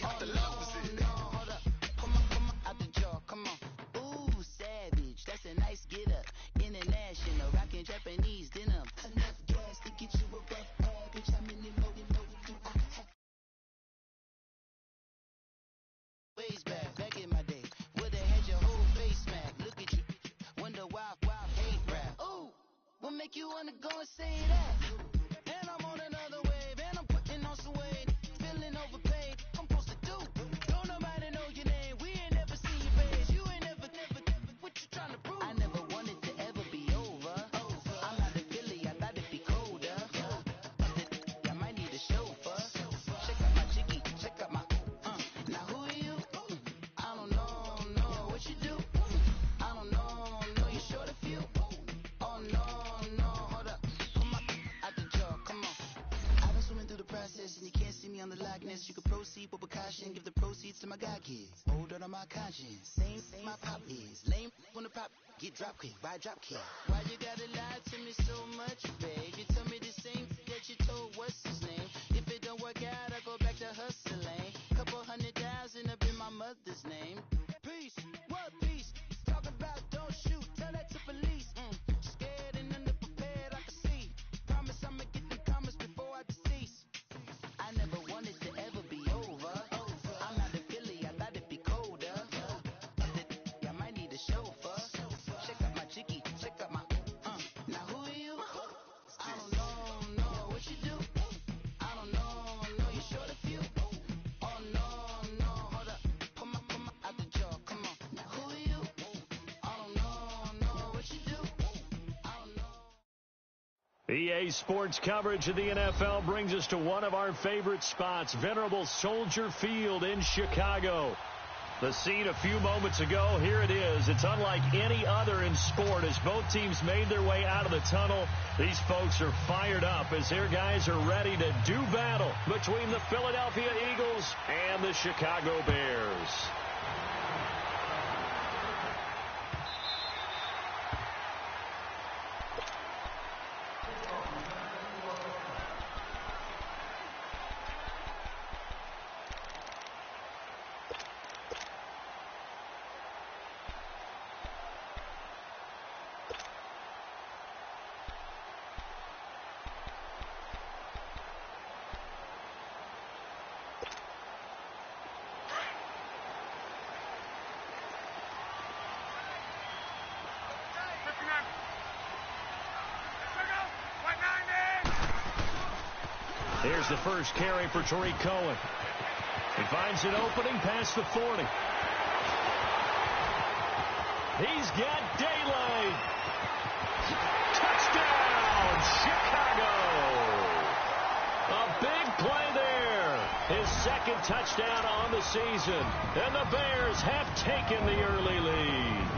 got to lose it. No, hold up. Come on, out the jaw, come on. Ooh, savage, that's a nice get up. International, rockin' Japanese denim. Enough gas to get you above average. How many more do I have? Ways back in my day, would've had your whole face smacked. Look at you, wonder why hate rap. Ooh, what make you wanna go and say that? And I'm on another wave, and I'm putting on some weight. Feeling overpaid, I'm supposed to do. Don't nobody know your name, we ain't never seen your face. You ain't never, what you trying to prove? I never wanted to ever be over. I'm not a Philly, I thought it'd be colder. I might need a chauffeur. Check out my chicky, check out my, now who are you? I don't know what you do. I don't know you short a few. Oh no, hold up. Come on, out the jaw, come on. I've been swimming through the process and you can't see me on the Loch Ness. You can proceed with precaution, give the proceeds to my god kids. Hold on my conscience, same my pop is. Lame when the pop get drop kick by drop kick. Why you gotta lie to me so much, babe? You tell me the same that you told what's his name. If it don't work out, I go back to hustling. Couple 100,000 up in my mother's name. Peace, what peace? Talk about don't shoot, tell that to police. Scared and underprepared, I can see. Promise I'ma get them comments before I decease. I never wanted to ever be over. I'm not a Philly, I thought it'd be colder. I might need a chauffeur. Check out my chicky, check out my, now who are you? I don't know what you do. I don't know you short a few. Oh no, hold up. Come on, out the jaw, come on. Now who are you? I don't know what you do. I don't know. EA Sports coverage of the NFL brings us to one of our favorite spots, venerable Soldier Field in Chicago. The scene a few moments ago, here it is. It's unlike any other in sport as both teams made their way out of the tunnel. These folks are fired up as their guys are ready to do battle between the Philadelphia Eagles and the Chicago Bears. Here's the first carry for Tariq Cohen. He finds an opening past the 40. He's got daylight. Touchdown, Chicago. A big play there. His second touchdown on the season. And the Bears have taken the early lead.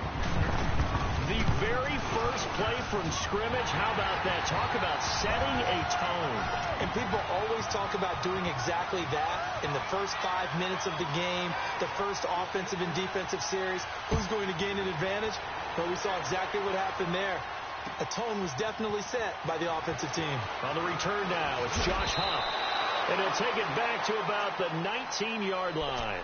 The very first play from scrimmage, how about that? Talk about setting a tone. And people always talk about doing exactly that in the first 5 minutes of the game, the first offensive and defensive series. Who's going to gain an advantage? Well, we saw exactly what happened there. A tone was definitely set by the offensive team. On the return now, it's Josh Huff. And he'll take it back to about the 19-yard line.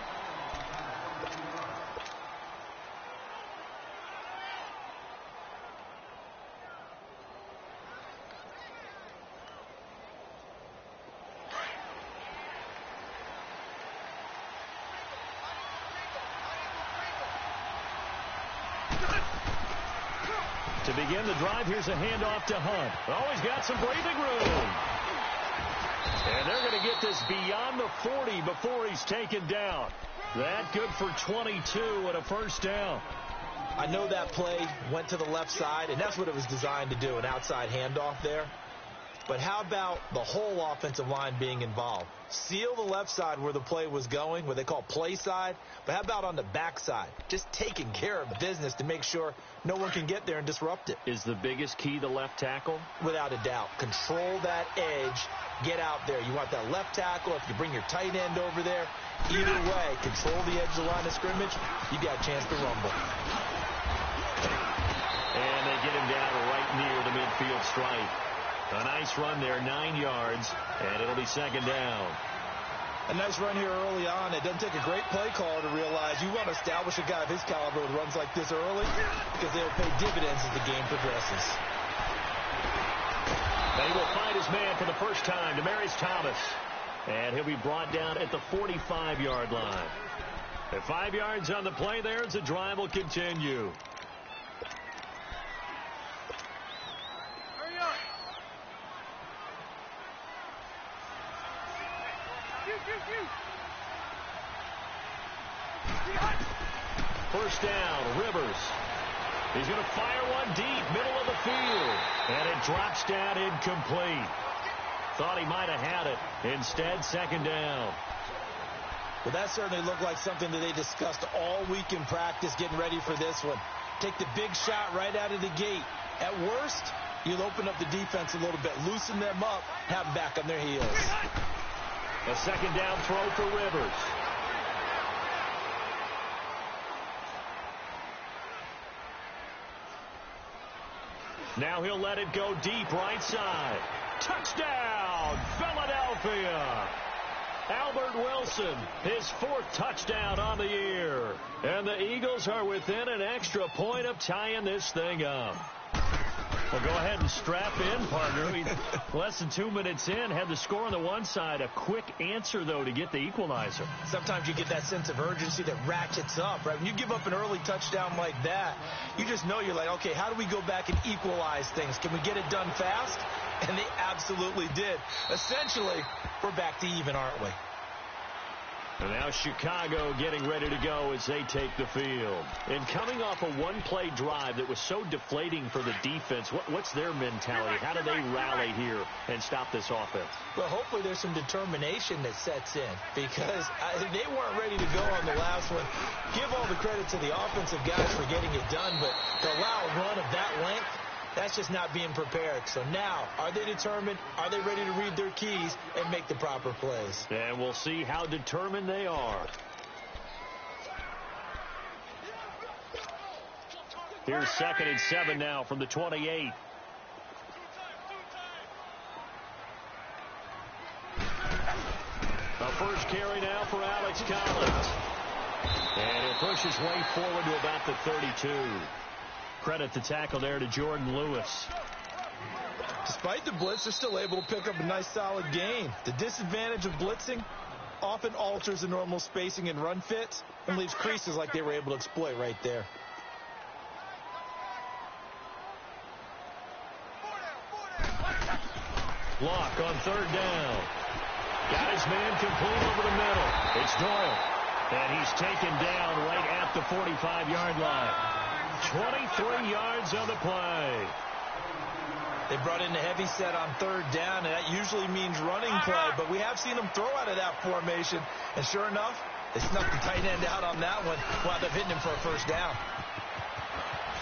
To begin the drive, here's a handoff to Hunt. Always got some breathing room. And they're going to get this beyond the 40 before he's taken down. That good for 22 and a first down. I know that play went to the left side, and that's what it was designed to do, an outside handoff there. But how about the whole offensive line being involved? Seal the left side where the play was going, what they call play side. But how about on the back side? Just taking care of business to make sure no one can get there and disrupt it. Is the biggest key the left tackle? Without a doubt. Control that edge. Get out there. You want that left tackle. If you bring your tight end over there, either way, control the edge of the line of scrimmage, you got a chance to rumble. And they get him down right near the midfield stripe. A nice run there, 9 yards, and it'll be second down. A nice run here early on. It doesn't take a great play caller to realize you want to establish a guy of his caliber with runs like this early because they'll pay dividends as the game progresses. And he will find his man for the first time, Demaryius Thomas. And he'll be brought down at the 45-yard line. At 5 yards on the play there as the drive will continue. First down, Rivers. He's going to fire one deep, middle of the field. And it drops down incomplete. Thought he might have had it. Instead, second down. Well, that certainly looked like something that they discussed all week in practice getting ready for this one. Take the big shot right out of the gate. At worst, you'll open up the defense a little bit, loosen them up, have them back on their heels. A second down throw for Rivers. Now he'll let it go deep right side. Touchdown, Philadelphia. Albert Wilson, his 4th touchdown on the year. And the Eagles are within an extra point of tying this thing up. Well, go ahead and strap in, partner. Less than 2 minutes in, had the score on the one side. A quick answer, though, to get the equalizer. Sometimes you get that sense of urgency that ratchets up, right? When you give up an early touchdown like that, you just know you're like, okay, how do we go back and equalize things? Can we get it done fast? And they absolutely did. Essentially, we're back to even, aren't we? And now Chicago getting ready to go as they take the field. And coming off a one-play drive that was so deflating for the defense, what's their mentality? How do they rally here and stop this offense? Well, hopefully there's some determination that sets in because they weren't ready to go on the last one. Give all the credit to the offensive guys for getting it done, but to allow a run of that length, that's just not being prepared. So now, are they determined? Are they ready to read their keys and make the proper plays? And we'll see how determined they are. Here's 2nd and 7 now from the 28. The first carry now for Alex Collins. And he'll push his way forward to about the 32. Credit the tackle there to Jordan Lewis. Despite the blitz, they're still able to pick up a nice solid gain. The disadvantage of blitzing often alters the normal spacing and run fits and leaves creases like they were able to exploit right there. Lock on 3rd down. Got his man complete over the middle. It's Doyle. And he's taken down right at the 45-yard line. 23 yards on the play. They brought in the heavy set on 3rd down, and that usually means running play, but we have seen them throw out of that formation, and sure enough, they snuck the tight end out on that one, wound up hitting him for a first down.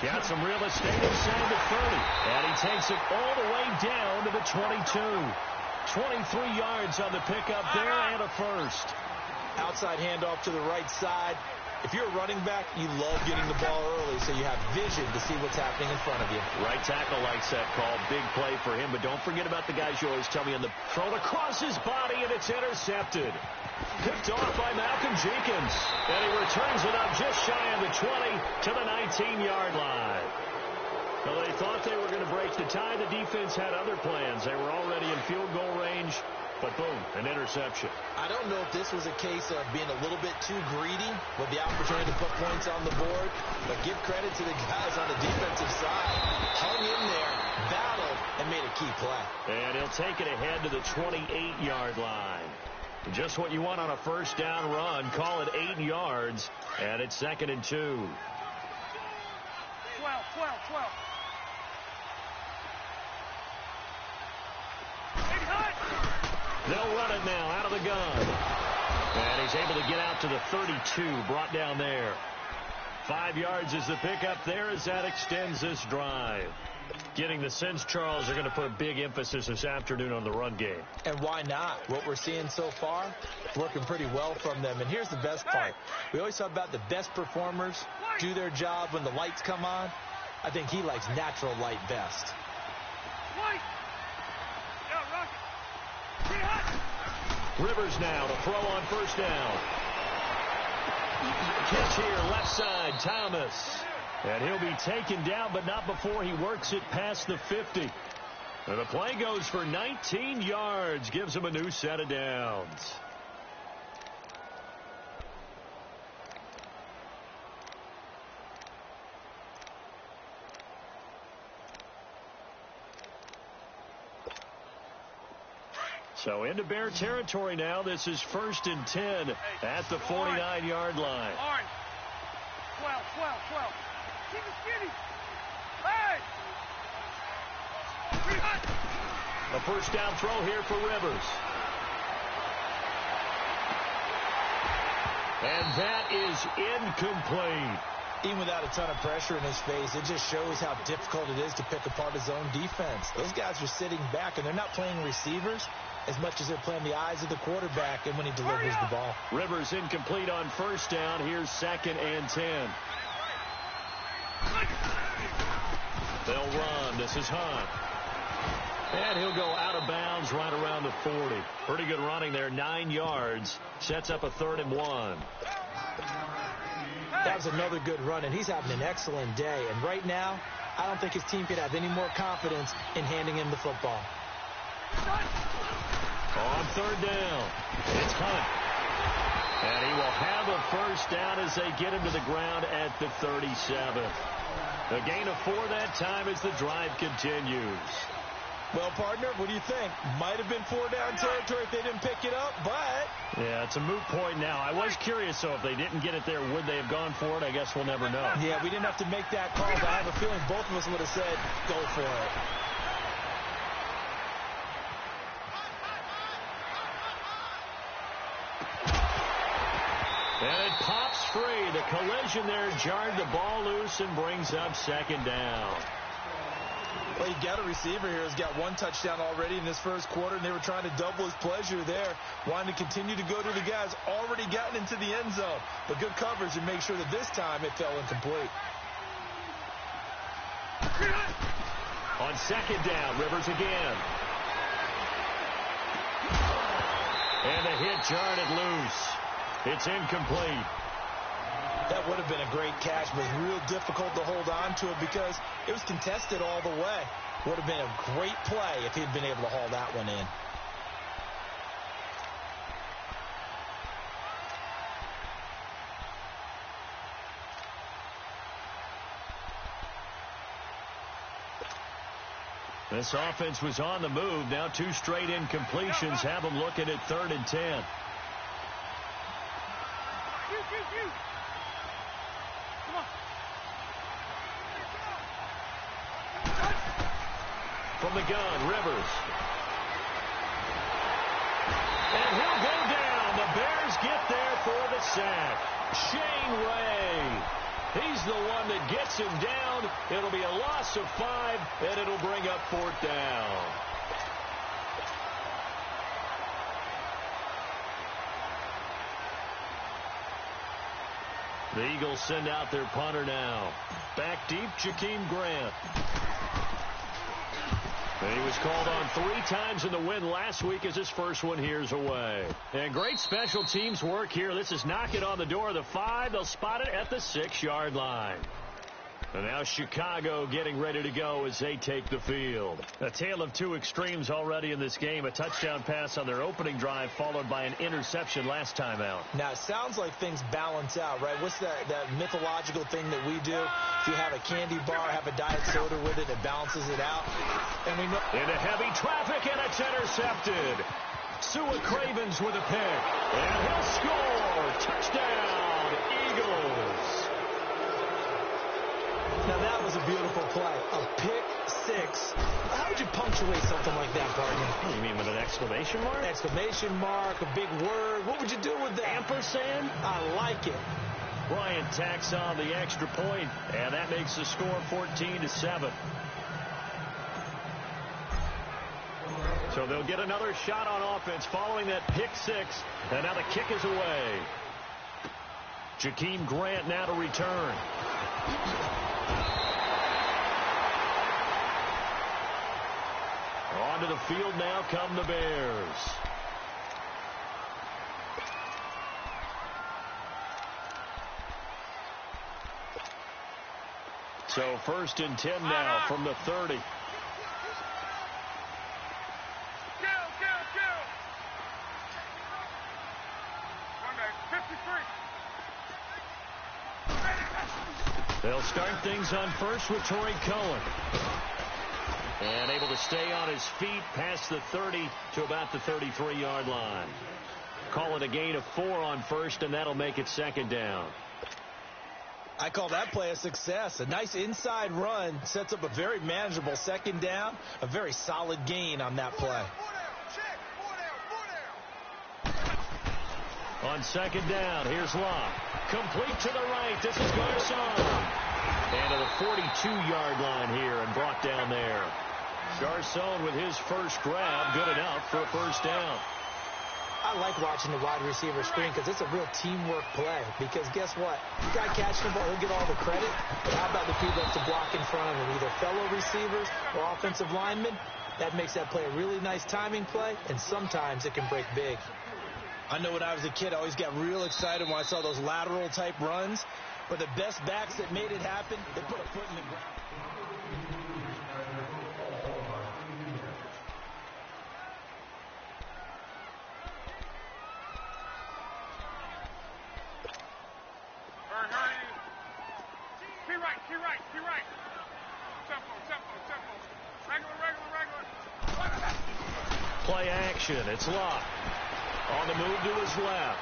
Got some real estate inside the 30, and he takes it all the way down to the 22. 23 yards on the pickup there, and a first. Outside handoff to the right side. If you're a running back, you love getting the ball early so you have vision to see what's happening in front of you. Right tackle likes that call. Big play for him, but don't forget about the guys you always tell me on the throw across his body, and it's intercepted. Picked off by Malcolm Jenkins, and he returns it up just shy of the 20 to the 19-yard line. Well, they thought they were going to break the tie. The defense had other plans. They were already in field goal range. But boom, an interception. I don't know if this was a case of being a little bit too greedy with the opportunity to put points on the board, but give credit to the guys on the defensive side. Hung in there, battled, and made a key play. And he'll take it ahead to the 28-yard line. Just what you want on a first down run. Call it 8 yards, and it's 2nd and 2. 12. They'll run it now out of the gun. And he's able to get out to the 32, brought down there. 5 yards is the pickup there as that extends this drive. Getting the sense, Charles, they're going to put a big emphasis this afternoon on the run game. And why not? What we're seeing so far, it's working pretty well from them. And here's the best part. We always talk about the best performers do their job when the lights come on. I think he likes natural light best. Rivers now to throw on first down. Catch here, left side, Thomas. And he'll be taken down, but not before he works it past the 50. And the play goes for 19 yards, gives him a new set of downs. So into Bear territory now. This is 1st and 10 at the 49-yard line. 12. Keep it skinny. Hey! A first down throw here for Rivers. And that is incomplete. Even without a ton of pressure in his face, it just shows how difficult it is to pick apart his own defense. Those guys are sitting back, and they're not playing receivers as much as they're playing the eyes of the quarterback and when he delivers the ball. Rivers incomplete on first down. Here's 2nd and 10. They'll run. This is Hunt. And he'll go out of bounds right around the 40. Pretty good running there, 9 yards. Sets up a 3rd and 1. That was another good run, and he's having an excellent day. And right now, I don't think his team could have any more confidence in handing him the football. On 3rd down, it's Hunt. And he will have a first down as they get him to the ground at the 37. A gain of 4 that time as the drive continues. Well, partner, what do you think? Might have been 4-down territory if they didn't pick it up, but... Yeah, it's a moot point now. I was curious, though, if they didn't get it there, would they have gone for it? I guess we'll never know. Yeah, we didn't have to make that call, but I have a feeling both of us would have said, go for it. And it pops free. The collision there jarred the ball loose and brings up 2nd down. Well, you got a receiver here who's got 1 touchdown already in this first quarter, and they were trying to double his pleasure there, wanting to continue to go to the guys already gotten into the end zone. But good coverage and make sure that this time it fell incomplete. On 2nd down, Rivers again. And the hit jarred it loose. It's incomplete. That would have been a great catch, but it was real difficult to hold on to it because it was contested all the way. Would have been a great play if he'd been able to haul that one in. This offense was on the move. Now 2 straight incompletions have them looking at 3rd and 10. From the gun, Rivers. And he'll go down. The Bears get there for the sack. Shane Ray. He's the one that gets him down. It'll be a loss of 5, and it'll bring up 4th down. The Eagles send out their punter now. Back deep, Jakeem Grant. And he was called on 3 times in the win last week as his first one here's away. And great special teams work here. This is knocking on the door of the 5. They'll spot it at the 6-yard line. And now Chicago getting ready to go as they take the field. A tale of 2 extremes already in this game. A touchdown pass on their opening drive followed by an interception last time out. Now, it sounds like things balance out, right? What's that mythological thing that we do? If you have a candy bar, have a diet soda with it, it balances it out. And we know into heavy traffic, and it's intercepted. Sua Cravens with a pick. And he'll score. Touchdown, Eagles. Now, that was a beautiful play. A pick 6. How would you punctuate something like that, partner? You mean with an exclamation mark? Exclamation mark, a big word. What would you do with that? Ampersand? I like it. Bryant tacks on the extra point, and that makes the score 14-7. So they'll get another shot on offense following that pick 6, and now the kick is away. Jakeem Grant now to return. Onto the field now come the Bears. So 1st and 10 now from the 30. Go. One 53. They'll start things on first with Torrey Cohen. And able to stay on his feet past the 30 to about the 33-yard line. Call it a gain of 4 on first, and that'll make it 2nd down. I call that play a success. A nice inside run sets up a very manageable 2nd down. A very solid gain on that play. On 2nd down, here's Locke. Complete to the right. This is Garcon. And to the 42-yard line here and brought down there. Garcon with his first grab, good enough for a 1st down. I like watching the wide receiver screen because it's a real teamwork play. Because guess what? The guy catching the ball, he'll get all the credit. But how about the people that have to block in front of him, either fellow receivers or offensive linemen? That makes that play a really nice timing play, and sometimes it can break big. I know when I was a kid, I always got real excited when I saw those lateral type runs. But the best backs that made it happen, they put a foot in the ground. Key right. Tempo. Regular. Play action. It's Locke. On the move to his left.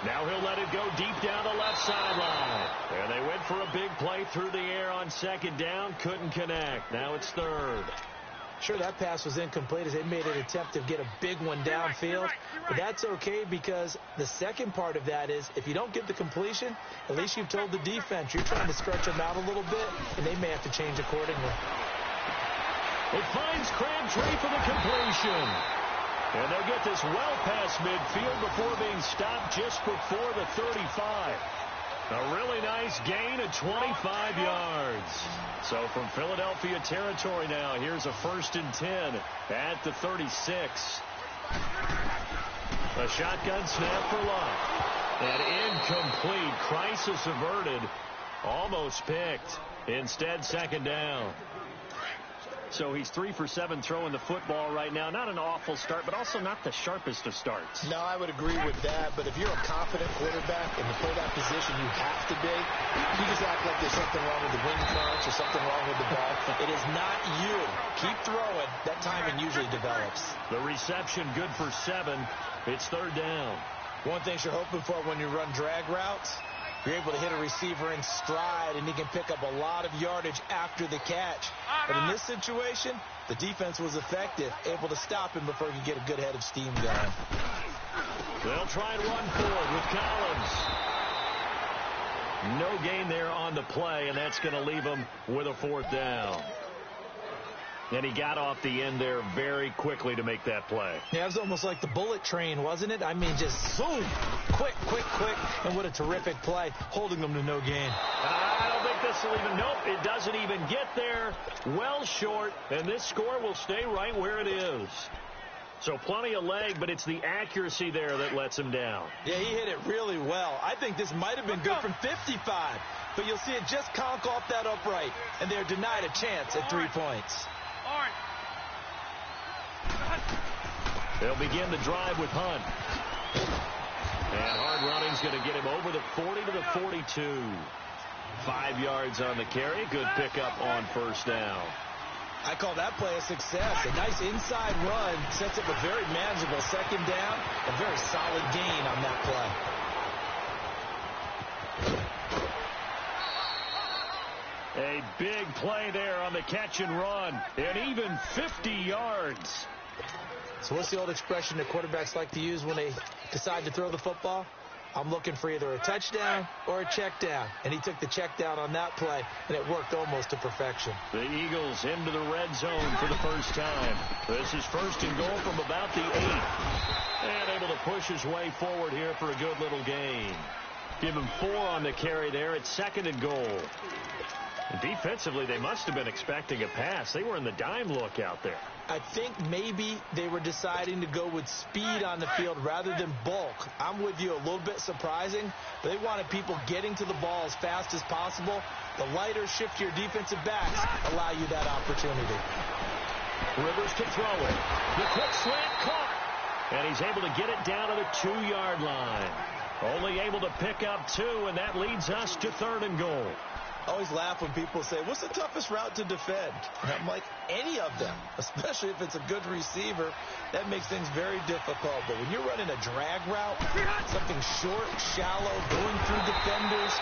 Now he'll let it go deep down the left sideline. And they went for a big play through the air on 2nd down. Couldn't connect. Now it's 3rd. Sure, that pass was incomplete as they made an attempt to get a big one downfield. But that's okay because the second part of that is if you don't get the completion, at least you've told the defense you're trying to stretch them out a little bit, and they may have to change accordingly. It finds Crabtree for the completion. And they'll get this well past midfield before being stopped just before the 35. A really nice gain of 25 yards. So from Philadelphia territory now, here's a 1st and 10 at the 36. A shotgun snap for Locke. And incomplete. Crisis averted. Almost picked. Instead, 2nd down. So he's 3 for 7 throwing the football right now. Not an awful start, but also not the sharpest of starts. No, I would agree with that. But if you're a confident quarterback and to play that position, you have to be. You just act like there's something wrong with the wind currents or something wrong with the ball. It is not you. Keep throwing. That timing usually develops. The reception good for 7. It's 3rd down. One thing you're hoping for when you run drag routes, you're able to hit a receiver in stride, and he can pick up a lot of yardage after the catch. But in this situation, the defense was effective, able to stop him before he could get a good head of steam going. They'll try and run forward with Collins. No gain there on the play, and that's going to leave him with a 4th down. And he got off the end there very quickly to make that play. Yeah, it was almost like the bullet train, wasn't it? I mean, just zoom, quick, and what a terrific play, holding them to no gain. I don't think this will even, nope, it doesn't even get there. Well short, and this score will stay right where it is. So plenty of leg, but it's the accuracy there that lets him down. Yeah, he hit it really well. I think this might have been good from 55, but you'll see it just conk off that upright, and they're denied a chance at 3 points. They'll begin the drive with Hunt. And hard running's going to get him over the 40 to the 42. 5 yards on the carry. Good pickup on 1st down. I call that play a success. A nice inside run sets up a very manageable 2nd down. A very solid gain on that play. A big play there on the catch and run. And even 50 yards. So what's the old expression that quarterbacks like to use when they decide to throw the football? I'm looking for either a touchdown or a check down. And he took the check down on that play, and it worked almost to perfection. The Eagles into the red zone for the first time. This is 1st and goal from about the 8. And able to push his way forward here for a good little gain. Give him 4 on the carry there at 2nd and goal. Defensively, they must have been expecting a pass. They were in the dime look out there. I think maybe they were deciding to go with speed on the field rather than bulk. I'm with you, a little bit surprising. But they wanted people getting to the ball as fast as possible. The lighter, shiftier defensive backs allow you that opportunity. Rivers to throw it. The quick slant caught. And he's able to get it down to the 2-yard line. Only able to pick up 2, and that leads us to 3rd and goal. I always laugh when people say, what's the toughest route to defend? And I'm like, any of them, especially if it's a good receiver. That makes things very difficult. But when you're running a drag route, something short, shallow, going through defenders,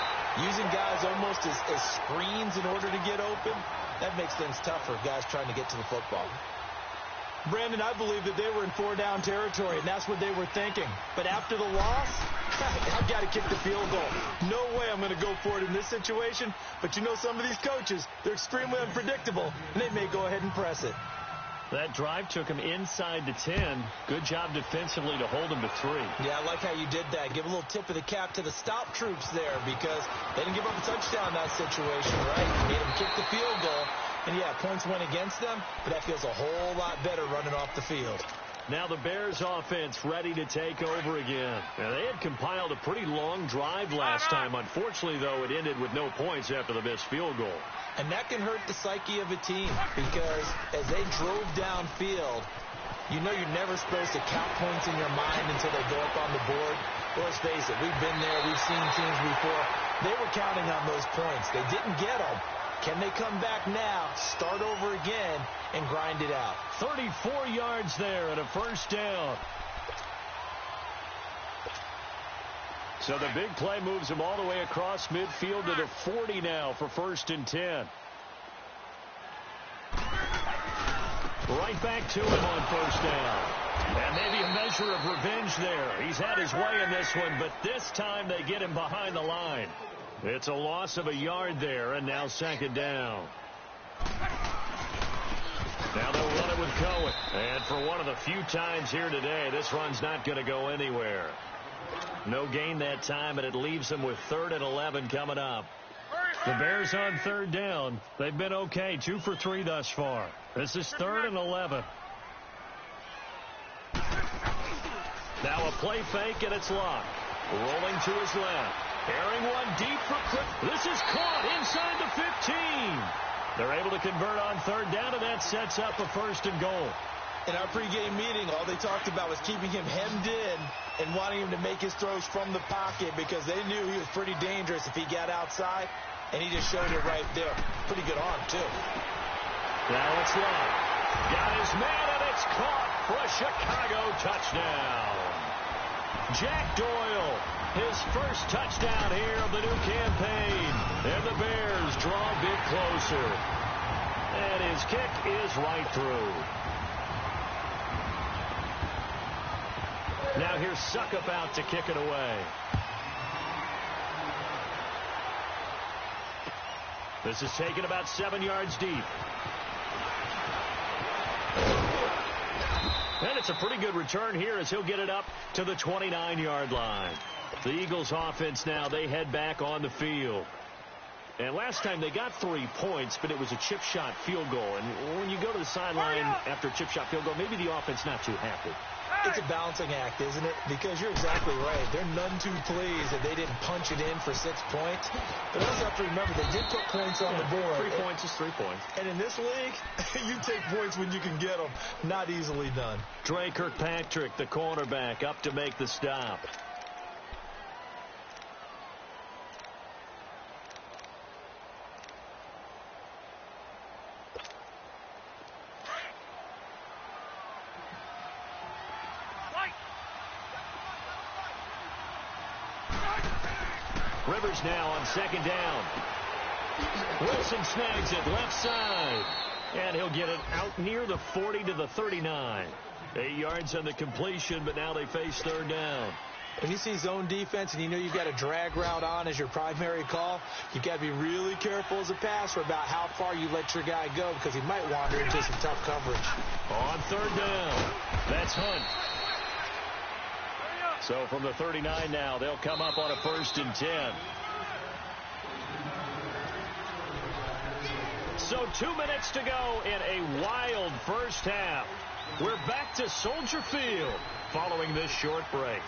using guys almost as screens in order to get open, that makes things tough for guys trying to get to the football. Brandon, I believe that they were in 4-down territory, and that's what they were thinking. But after the loss, I've got to kick the field goal. No way I'm going to go for it in this situation. But you know, some of these coaches, they're extremely unpredictable, and they may go ahead and press it. That drive took him inside the 10. Good job defensively to hold him to 3. Yeah, I like how you did that. Give a little tip of the cap to the stop troops there because they didn't give up a touchdown in that situation, right? Made them kick the field goal. And, yeah, points went against them, but that feels a whole lot better running off the field. Now the Bears offense ready to take over again. Now, they had compiled a pretty long drive last time. Unfortunately, though, it ended with no points after the missed field goal. And that can hurt the psyche of a team because as they drove downfield, you know you're never supposed to count points in your mind until they go up on the board. Well, let's face it, we've been there. We've seen teams before. They were counting on those points. They didn't get them. Can they come back now, start over again, and grind it out? 34 yards there and a 1st down. So the big play moves him all the way across midfield to the 40 now for 1st and 10. Right back to him on 1st down. And maybe a measure of revenge there. He's had his way in this one, but this time they get him behind the line. It's a loss of a yard there, and now 2nd down. Now they'll run it with Cohen. And for one of the few times here today, this run's not going to go anywhere. No gain that time, and it leaves them with 3rd and 11 coming up. The Bears on 3rd down. They've been okay, 2 for 3 thus far. This is 3rd and 11. Now a play fake, and it's locked. Rolling to his left. Airing one deep for Cliff. This is caught inside the 15. They're able to convert on 3rd down, and that sets up a 1st and goal. In our pregame meeting, all they talked about was keeping him hemmed in and wanting him to make his throws from the pocket because they knew he was pretty dangerous if he got outside, and he just showed it right there. Pretty good arm, too. Now it's locked. Got his man, and it's caught for a Chicago touchdown. Jack Doyle, his 1st touchdown here of the new campaign. And the Bears draw a bit closer. And his kick is right through. Now here's Suckup out to kick it away. This is taken about 7 yards deep. And it's a pretty good return here as he'll get it up to the 29-yard line. The Eagles offense now, they head back on the field. And last time they got 3 points, but it was a chip shot field goal. And when you go to the sideline after a chip shot field goal, maybe the offense not too happy. It's a balancing act, isn't it? Because you're exactly right. They're none too pleased that they didn't punch it in for 6 points. But also have to remember, they did put points on the board. 3 points is 3 points. And in this league, you take points when you can get them. Not easily done. Dre Kirkpatrick, the cornerback, up to make the stop. Rivers now on 2nd down. Wilson snags it left side. And he'll get it out near the 40 to the 39. 8 yards on the completion, but now they face 3rd down. When you see zone defense and you know you've got a drag route on as your primary call, you've got to be really careful as a passer about how far you let your guy go because he might wander into some tough coverage. On 3rd down, that's Hunt. So from the 39 now, they'll come up on a 1st and 10. So 2 minutes to go in a wild first half. We're back to Soldier Field following this short break.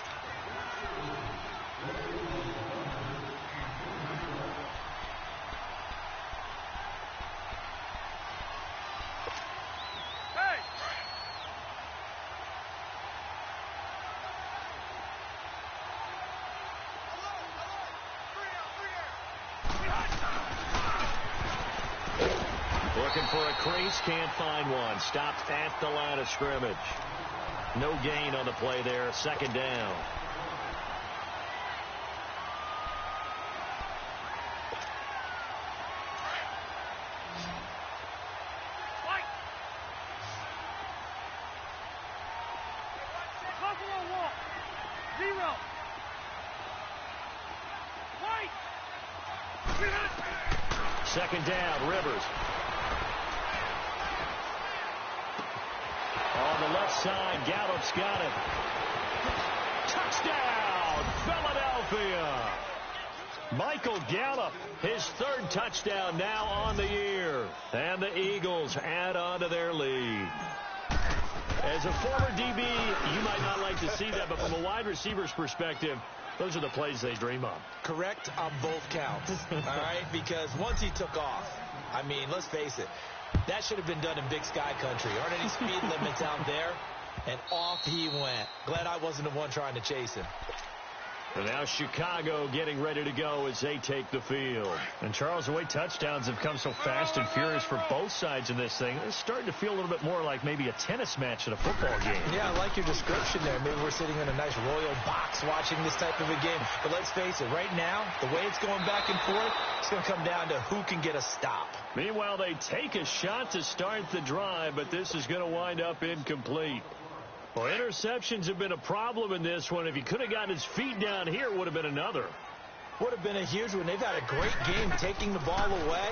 Looking for a crease, can't find one. Stopped at the line of scrimmage. No gain on the play there. Second down. Second down, Rivers. On the left side, Gallup's got it. Touchdown, Philadelphia. Michael Gallup, his third touchdown now on the year. And the Eagles add on to their lead. As a former DB, you might not like to see that, but from a wide receiver's perspective, those are the plays they dream of. Correct on both counts, all right? Because once he took off, I mean, let's face it, that should have been done in Big Sky country. Aren't any speed limits out there? And off he went. Glad I wasn't the one trying to chase him. And now Chicago getting ready to go as they take the field. And, Charles, the way touchdowns have come so fast and furious for both sides in this thing, it's starting to feel a little bit more like maybe a tennis match at a football game. Yeah, I like your description there. Maybe we're sitting in a nice royal box watching this type of a game. But let's face it, right now, the way it's going back and forth, it's going to come down to who can get a stop. Meanwhile, they take a shot to start the drive, but this is going to wind up incomplete. Well, interceptions have been a problem in this one. If he could have gotten his feet down here, it would have been another. Would have been a huge one. They've had a great game taking the ball away.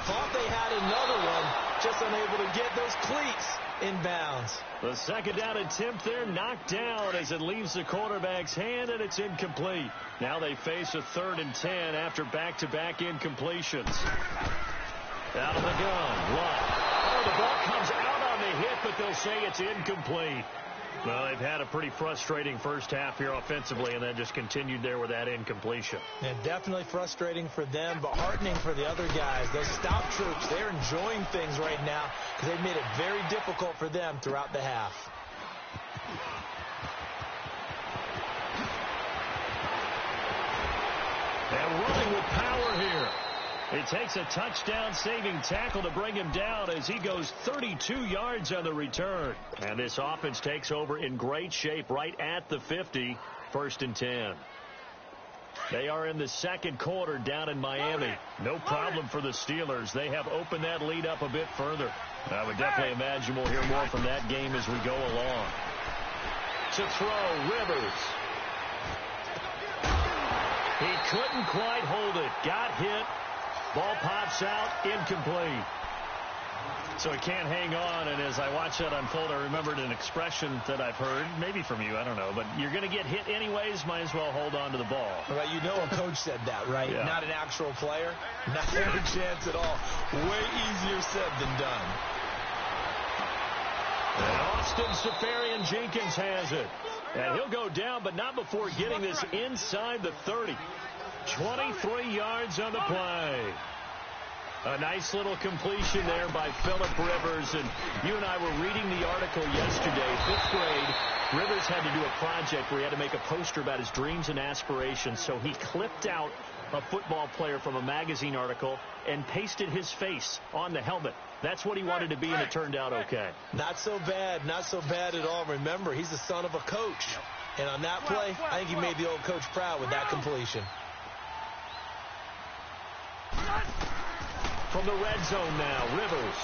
Thought they had another one, just unable to get those cleats in bounds. The second down attempt there knocked down as it leaves the quarterback's hand, and it's incomplete. Now they face a 3rd and 10 after back-to-back incompletions. Out of the gun. One. Oh, the ball comes out on the hit, but they'll say it's incomplete. Well, they've had a pretty frustrating first half here offensively, and then just continued there with that incompletion. And definitely frustrating for them, but heartening for the other guys. Those stop troops, they're enjoying things right now because they've made it very difficult for them throughout the half. And running with power here. It takes a touchdown-saving tackle to bring him down as he goes 32 yards on the return. And this offense takes over in great shape right at the 50, 1st and 10. They are in the second quarter down in Miami. No problem for the Steelers. They have opened that lead up a bit further. I would definitely imagine we'll hear more from that game as we go along. To throw, Rivers. He couldn't quite hold it. Got hit. Ball pops out, incomplete. So he can't hang on, and as I watch that unfold, I remembered an expression that I've heard, maybe from you, I don't know, but you're going to get hit anyways, might as well hold on to the ball. Right, you know a coach said that, right? Yeah. Not an actual player. Not a chance at all. Way easier said than done. And Austin Safarian-Jenkins has it. And he'll go down, but not before getting this inside the 30. 23 yards on the play. A nice little completion there by Phillip Rivers. And you and I were reading the article yesterday, 5th grade. Rivers had to do a project where he had to make a poster about his dreams and aspirations. So he clipped out a football player from a magazine article and pasted his face on the helmet. That's what he wanted to be, and it turned out okay. Not so bad. Not so bad at all. Remember, he's the son of a coach. And on that play, I think he made the old coach proud with that completion. From the red zone now, Rivers.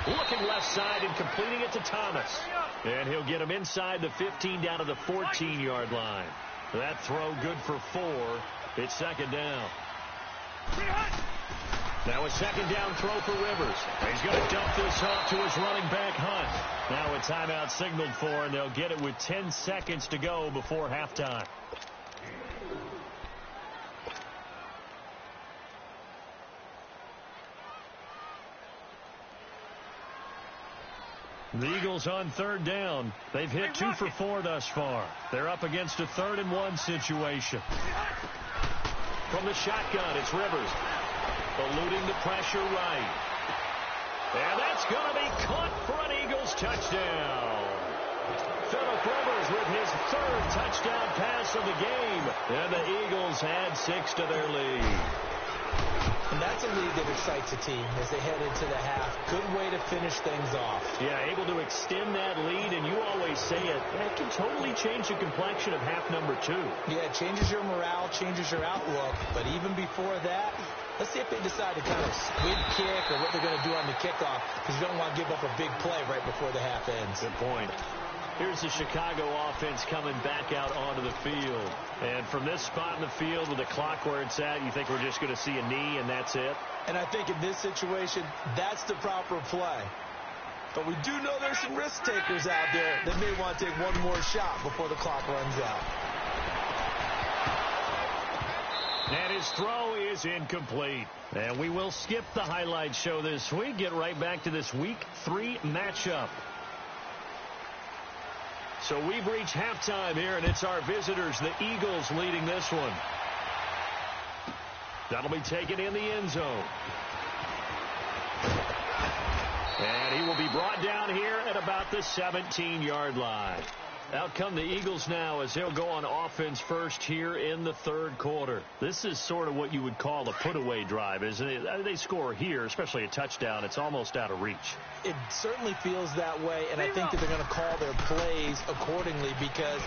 Looking left side and completing it to Thomas. And he'll get him inside the 15 down to the 14-yard line. That throw good for 4. It's second down. Now a second down throw for Rivers. He's going to dump this off to his running back, Hunt. Now a timeout signaled for, and they'll get it with 10 seconds to go before halftime. The Eagles on third down. They've hit 2 for 4 thus far. They're up against a 3rd and 1 situation. From the shotgun, it's Rivers. Eluding the pressure right. And that's going to be caught for an Eagles touchdown. Phillip Rivers with his 3rd touchdown pass of the game. And the Eagles add 6 to their lead. And that's a lead that excites a team as they head into the half. Good way to finish things off. Yeah, able to extend that lead, and you always say it, that can totally change the complexion of half number 2. Yeah, it changes your morale, changes your outlook. But even before that, let's see if they decide to kind of squid kick or what they're going to do on the kickoff, because you don't want to give up a big play right before the half ends. Good point. Here's the Chicago offense coming back out onto the field. And from this spot in the field with the clock where it's at, you think we're just going to see a knee and that's it? And I think in this situation, that's the proper play. But we do know there's some risk takers out there that may want to take one more shot before the clock runs out. And his throw is incomplete. And we will skip the highlight show this week. Get right back to this Week 3 matchup. So we've reached halftime here, and it's our visitors, the Eagles, leading this one. That'll be taken in the end zone. And he will be brought down here at about the 17-yard line. Out come the Eagles now as they'll go on offense first here in the 3rd quarter. This is sort of what you would call a put-away drive, isn't it? They score here, especially a touchdown. It's almost out of reach. It certainly feels that way, and I think that they're going to call their plays accordingly, because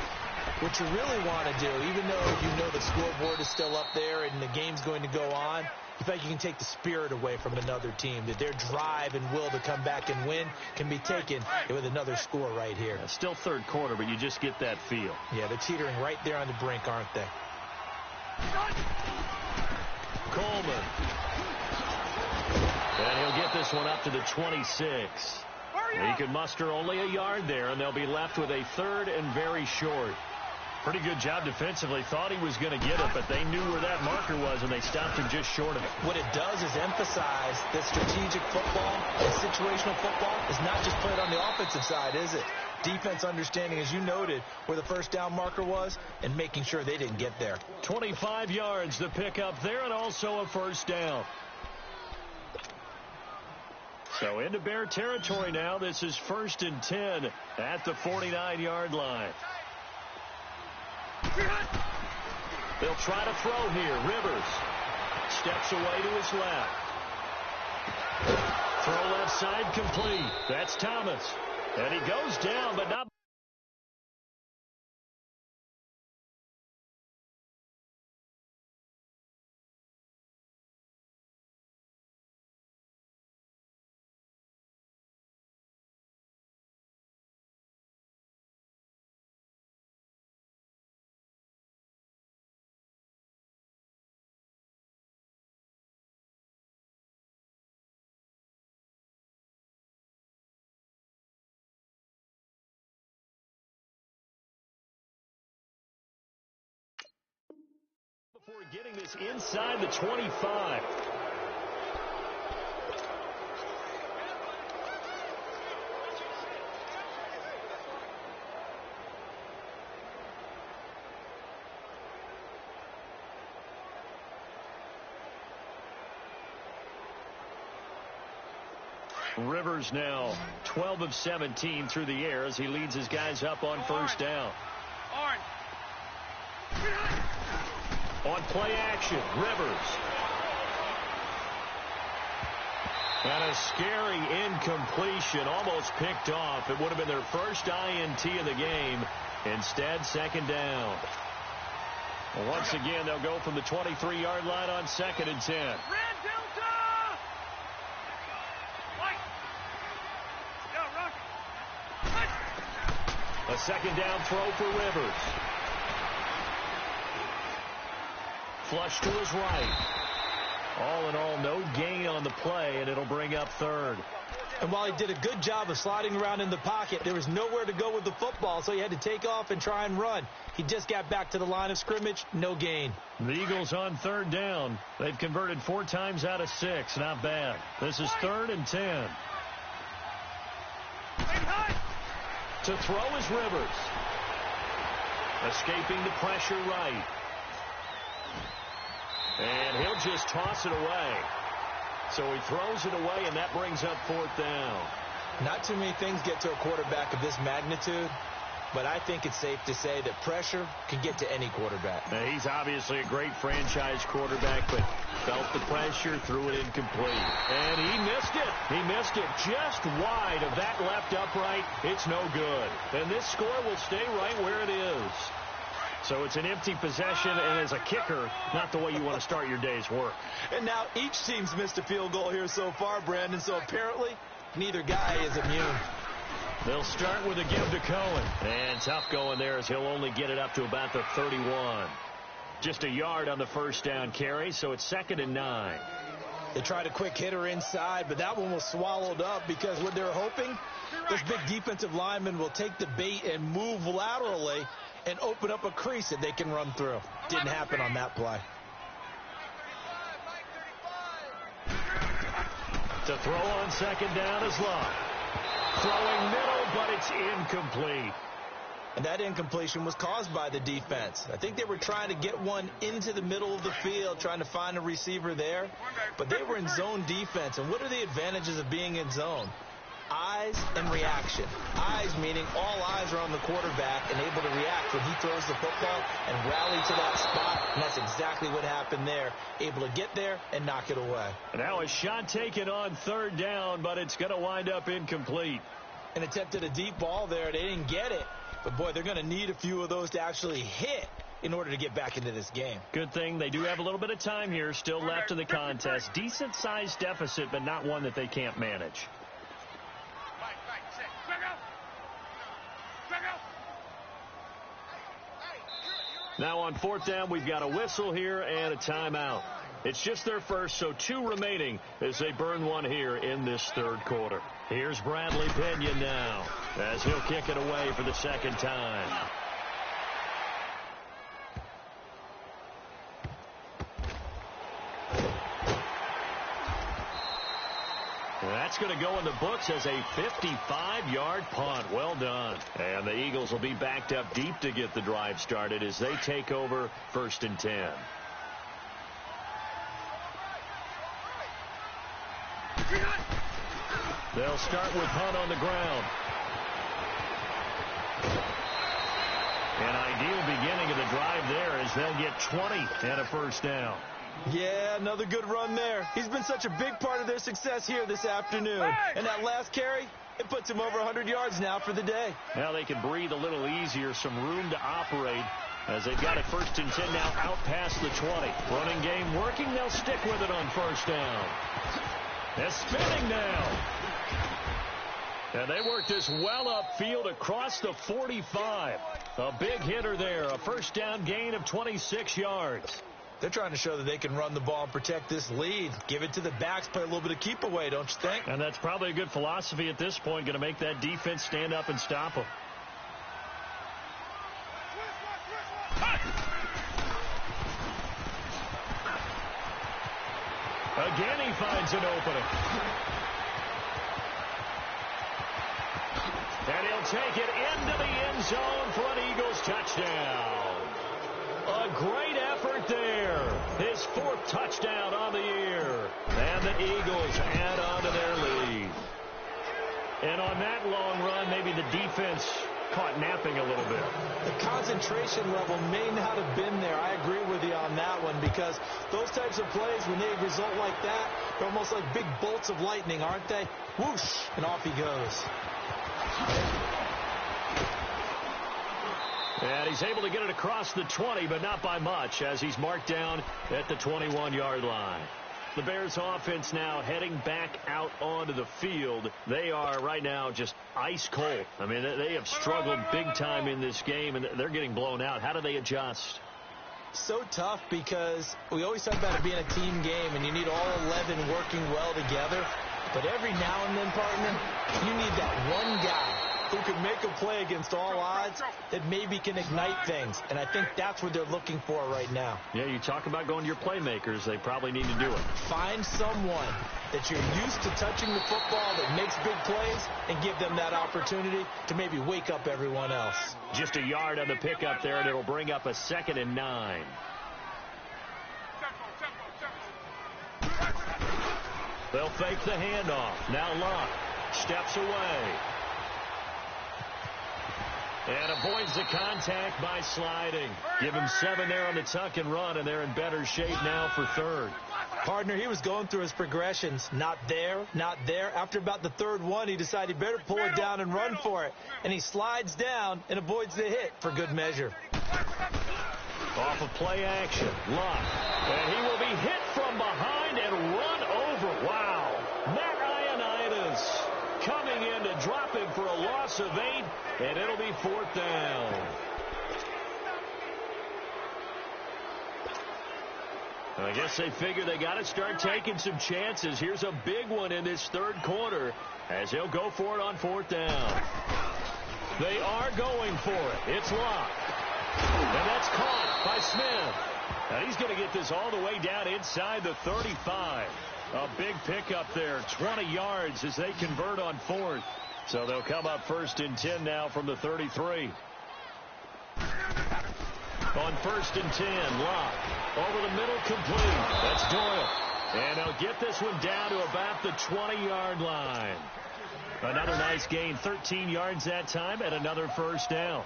what you really want to do, even though you know the scoreboard is still up there and the game's going to go on, you feel like you can take the spirit away from another team, that their drive and will to come back and win can be taken with another score right here. Yeah, still 3rd quarter, but you just get that feel. Yeah, they're teetering right there on the brink, aren't they? Coleman. And he'll get this one up to the 26. He can muster only a yard there, and they'll be left with a 3rd and very short. Pretty good job defensively. Thought he was going to get it, but they knew where that marker was, and they stopped him just short of it. What it does is emphasize that strategic football and situational football is not just played on the offensive side, is it? Defense understanding, as you noted, where the 1st down marker was and making sure they didn't get there. 25 yards to pick up there, and also a 1st down. So into Bear territory now. This is 1st and 10 at the 49-yard line. They'll try to throw here. Rivers steps away to his left. Throw left side complete. That's Thomas. And he goes down, but not. Before getting this inside the 25. Rivers now 12 of 17 through the air as he leads his guys up on 1st down. On play action, Rivers. And a scary incompletion, almost picked off. It would have been their first INT of the game. Instead, 2nd down. Once again, they'll go from the 23-yard line on 2nd and 10. Red Delta! A 2nd down throw for Rivers. Flush to his right. All in all, no gain on the play, and it'll bring up 3rd. And while he did a good job of sliding around in the pocket, there was nowhere to go with the football, so he had to take off and try and run. He just got back to the line of scrimmage, no gain. The Eagles on 3rd down. They've converted 4 times out of 6. Not bad. This is 3rd and 10. To throw is Rivers. Escaping the pressure right. And he'll just toss it away. So he throws it away, and that brings up 4th down. Not too many things get to a quarterback of this magnitude, but I think it's safe to say that pressure can get to any quarterback. Now, he's obviously a great franchise quarterback, but felt the pressure, threw it incomplete. And he missed it. He missed it just wide of that left upright. It's no good. And this score will stay right where it is. So it's an empty possession, and as a kicker, not the way you want to start your day's work. And now each team's missed a field goal here so far, Brandon, so apparently neither guy is immune. They'll start with a give to Cohen. And tough going there as he'll only get it up to about the 31. Just a yard on the first down carry, so it's 2nd and 9. They tried a quick hitter inside, but that one was swallowed up because what they're hoping, this big defensive lineman will take the bait and move laterally and open up a crease that they can run through. Didn't happen on that play. To throw on 2nd down is Love. Throwing middle, but it's incomplete. And that incompletion was caused by the defense. I think they were trying to get one into the middle of the field, trying to find a receiver there. But they were in zone defense. And what are the advantages of being in zone? Eyes and reaction. Eyes meaning all eyes are on the quarterback and able to react when he throws the football and rally to that spot. And that's exactly what happened there. Able to get there and knock it away. Now a shot taken on 3rd down, but it's going to wind up incomplete. And attempted a deep ball there. They didn't get it. But, boy, they're going to need a few of those to actually hit in order to get back into this game. Good thing they do have a little bit of time here still left in the contest. Decent-sized deficit, but not one that they can't manage. Now on 4th down, we've got a whistle here and a timeout. It's just their first, so 2 remaining as they burn one here in this 3rd quarter. Here's Bradley Pena now as he'll kick it away for the 2nd time. That's going to go in the books as a 55-yard punt. Well done. And the Eagles will be backed up deep to get the drive started as they take over 1st and 10. They'll start with punt on the ground. An ideal beginning of the drive there as they'll get 20 and a 1st down. Yeah, another good run there. He's been such a big part of their success here this afternoon. And that last carry, it puts him over 100 yards now for the day. Now they can breathe a little easier, some room to operate as they've got it 1st and 10 now out past the 20. Running game working. They'll stick with it on 1st down. They're spinning now. And they work this well upfield across the 45. A big hitter there. A 1st down gain of 26 yards. They're trying to show that they can run the ball and protect this lead. Give it to the backs, play a little bit of keep away, don't you think? And that's probably a good philosophy at this point. Going to make that defense stand up and stop them. Again, he finds an opening. And he'll take it into the end zone for an Eagles touchdown. A great effort there. His 4th touchdown on the year. And the Eagles add on to their lead. And on that long run, maybe the defense caught napping a little bit. The concentration level may not have been there. I agree with you on that one because those types of plays, when they result like that, they're almost like big bolts of lightning, aren't they? Whoosh, and off he goes. And he's able to get it across the 20, but not by much, as he's marked down at the 21-yard line. The Bears offense now heading back out onto the field. They are right now just ice cold. I mean, they have struggled big time in this game, and they're getting blown out. How do they adjust? So tough because we always talk about it being a team game, and you need all 11 working well together. But every now and then, partner, you need that one guy who can make a play against all odds that maybe can ignite things. And I think that's what they're looking for right now. Yeah, you talk about going to your playmakers. They probably need to do it. Find someone that you're used to touching the football that makes big plays and give them that opportunity to maybe wake up everyone else. Just a yard on the pickup there, and it'll bring up a 2nd and 9. They'll fake the handoff. Now Luck steps away. And avoids the contact by sliding. Give him 7 there on the tuck and run, and they're in better shape now for 3rd. Partner, he was going through his progressions. Not there, not there. After about the 3rd one, he decided he better pull it down and run for it. And he slides down and avoids the hit for good measure. Off of play action, Luck. And he will be hit from behind and run over. Wow. Matt Ioannidis coming in to drop him for a loss of 8, and it'll be 4th down. I guess they figure they got to start taking some chances. Here's a big one in this 3rd quarter as he'll go for it on 4th down. They are going for it. It's Luck. And that's caught by Smith. Now he's going to get this all the way down inside the 35. A big pickup there, 20 yards as they convert on 4th. So they'll come up 1st and 10 now from the 33. On 1st and 10, Luck. Over the middle, complete. That's Doyle. And they'll get this one down to about the 20-yard line. Another nice gain, 13 yards that time, and another 1st down.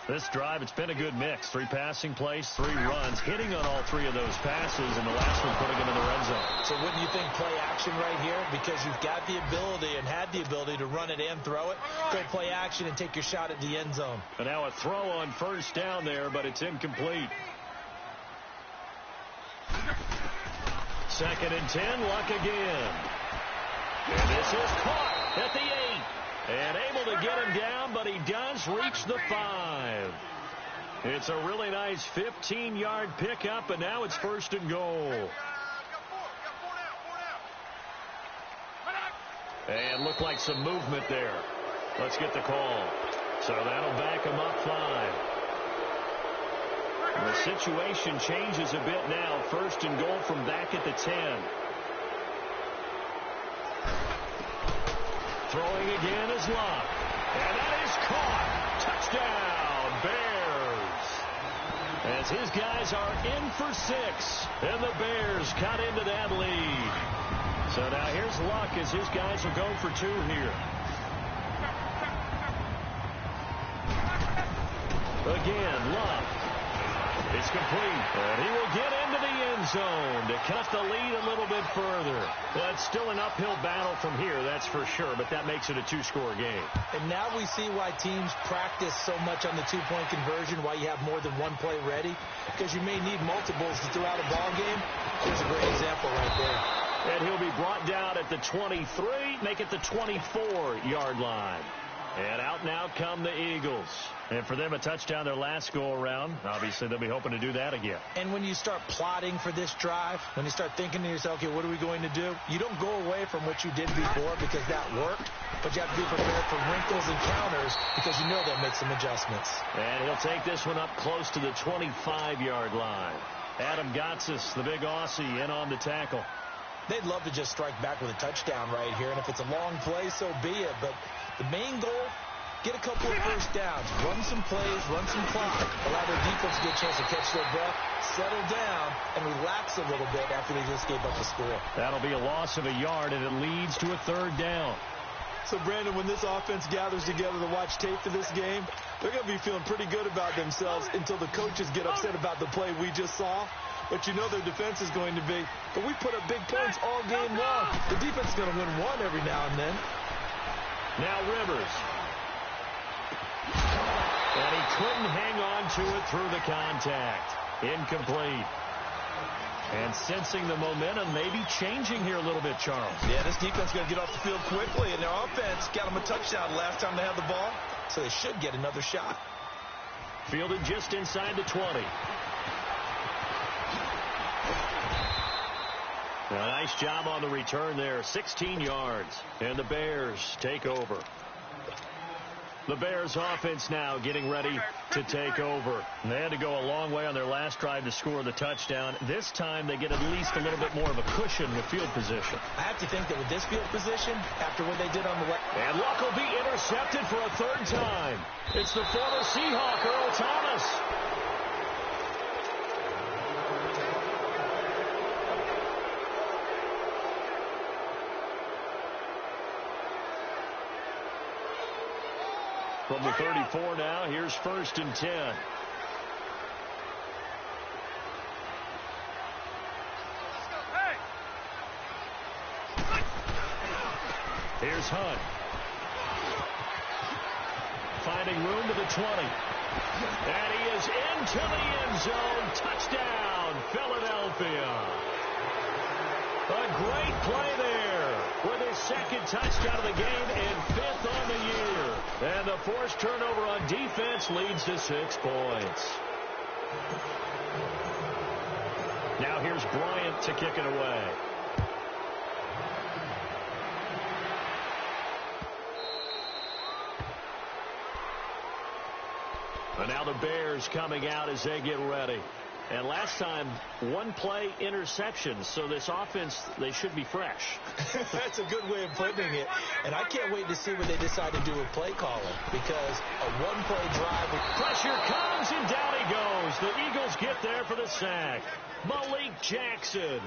This drive, it's been a good mix. 3 passing plays, 3 runs, hitting on all 3 of those passes, and the last one putting them in the red zone. So wouldn't you think play action right here? Because you've got the ability and had the ability to run it and throw it. Go play action and take your shot at the end zone. And now a throw on 1st down there, but it's incomplete. 2nd and 10, Luck again. And this is caught at the 8. And able to get him down, but he does reach the 5. It's a really nice 15-yard pickup, and now it's 1st and goal. And looked like some movement there. Let's get the call. So that'll back him up 5. And the situation changes a bit now. 1st and goal from back at the 10. Throwing again is Luck. And that is caught. Touchdown, Bears. As his guys are in for 6. And the Bears cut into that lead. So now here's Luck as his guys will go for 2 here. Again, Luck. It's complete. And he will get into the end zone to cut the lead a little bit further. But it's still an uphill battle from here, that's for sure. But that makes it a 2-score game. And now we see why teams practice so much on the 2-point conversion, why you have more than 1 play ready. Because you may need multiples to throw out a ball game. Here's a great example right there. And he'll be brought down at the 23, make it the 24-yard line. And out now come the Eagles. And for them, a touchdown their last go-around. Obviously, they'll be hoping to do that again. And when you start plotting for this drive, when you start thinking to yourself, okay, what are we going to do? You don't go away from what you did before because that worked. But you have to be prepared for wrinkles and counters because you know they'll make some adjustments. And he'll take this one up close to the 25-yard line. Adam Gotsis, the big Aussie, in on the tackle. They'd love to just strike back with a touchdown right here. And if it's a long play, so be it. But the main goal, get a couple of 1st downs. Run some plays, run some clock. Allow their defense to get a chance to catch their breath, settle down, and relax a little bit after they just gave up the score. That'll be a loss of a yard, and it leads to a 3rd down. So, Brandon, when this offense gathers together to watch tape for this game, they're going to be feeling pretty good about themselves until the coaches get upset about the play we just saw. But you know their defense is going to be, but we put up big points all game long. The defense is going to win 1 every now and then. Now Rivers. And he couldn't hang on to it through the contact. Incomplete. And sensing the momentum maybe changing here a little bit, Charles. Yeah, this defense is going to get off the field quickly, and their offense got them a touchdown last time they had the ball, so they should get another shot. Fielded just inside the 20. A nice job on the return there, 16 yards, and the Bears take over. The Bears offense now getting ready to take over. And they had to go a long way on their last drive to score the touchdown. This time they get at least a little bit more of a cushion with field position. I have to think that with this field position, after what they did on the left. And Luck will be intercepted for a third time. It's the former Seahawk, Earl Thomas. From the 34 now, here's 1st and 10. Here's Hunt. Finding room to the 20. And he is into the end zone. Touchdown, Philadelphia. A great play there with his 2nd touchdown of the game and 5th on the year. And the forced turnover on defense leads to 6 points. Now here's Bryant to kick it away. And now the Bears coming out as they get ready. And last time, 1 play interception. So this offense, they should be fresh. That's a good way of putting it. And I can't wait to see what they decide to do with play calling. Because a 1-play drive. Pressure comes and down he goes. The Eagles get there for the sack. Malik Jackson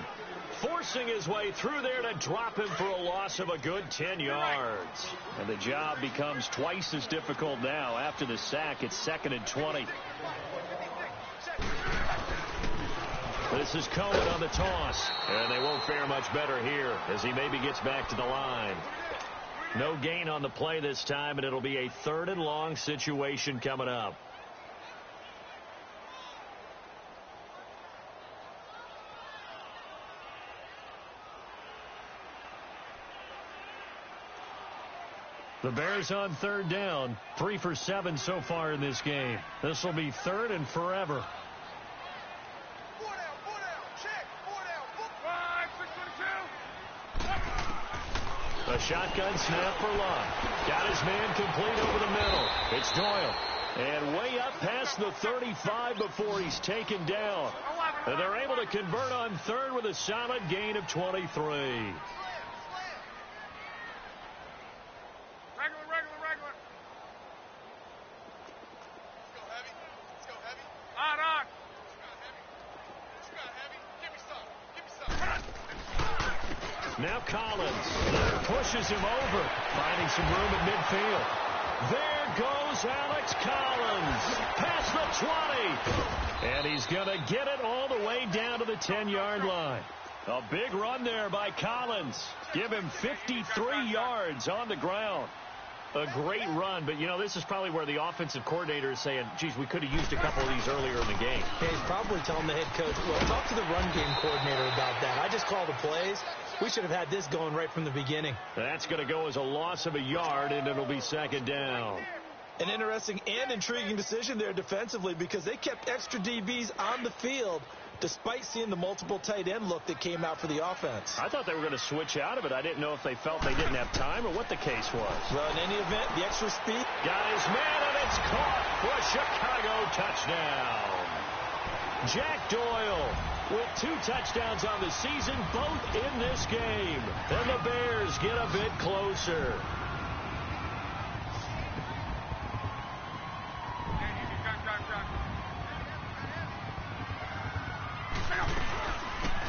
forcing his way through there to drop him for a loss of a good 10 yards. And the job becomes twice as difficult now. After the sack, it's 2nd and 20. This is Cohen on the toss. And they won't fare much better here as he maybe gets back to the line. No gain on the play this time, and it'll be a 3rd and long situation coming up. The Bears on 3rd down. 3 for 7 so far in this game. This will be 3rd and forever. A shotgun snap for Luck. Got his man complete over the middle. It's Doyle. And way up past the 35 before he's taken down. And they're able to convert on 3rd with a solid gain of 23. Now Collins pushes him over, finding some room at midfield. There goes Alex Collins, past the 20. And he's going to get it all the way down to the 10-yard line. A big run there by Collins. Give him 53 yards on the ground. A great run, but, you know, this is probably where the offensive coordinator is saying, geez, we could have used a couple of these earlier in the game. Yeah, he's probably telling the head coach, well, talk to the run game coordinator about that. I just call the plays. We should have had this going right from the beginning. That's going to go as a loss of a yard, and it'll be 2nd down. An interesting and intriguing decision there defensively because they kept extra DBs on the field despite seeing the multiple tight end look that came out for the offense. I thought they were going to switch out of it. I didn't know if they felt they didn't have time or what the case was. Well, in any event, the extra speed. Got his man, and it's caught for a Chicago touchdown. Jack Doyle with 2 touchdowns on the season, both in this game. And the Bears get a bit closer.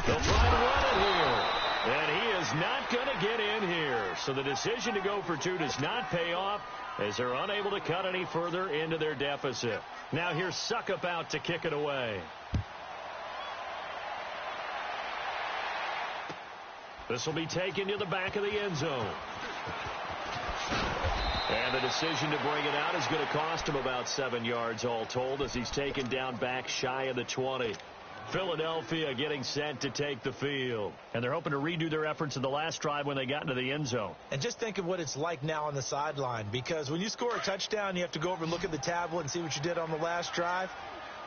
They'll try to run it here. And he is not going to get in here. So the decision to go for 2 does not pay off as they're unable to cut any further into their deficit. Now here's Suckup out to kick it away. This will be taken to the back of the end zone. And the decision to bring it out is going to cost him about 7 yards all told as he's taken down back shy of the 20. Philadelphia getting set to take the field. And they're hoping to redo their efforts in the last drive when they got into the end zone. And just think of what it's like now on the sideline, because when you score a touchdown, you have to go over and look at the tablet and see what you did on the last drive.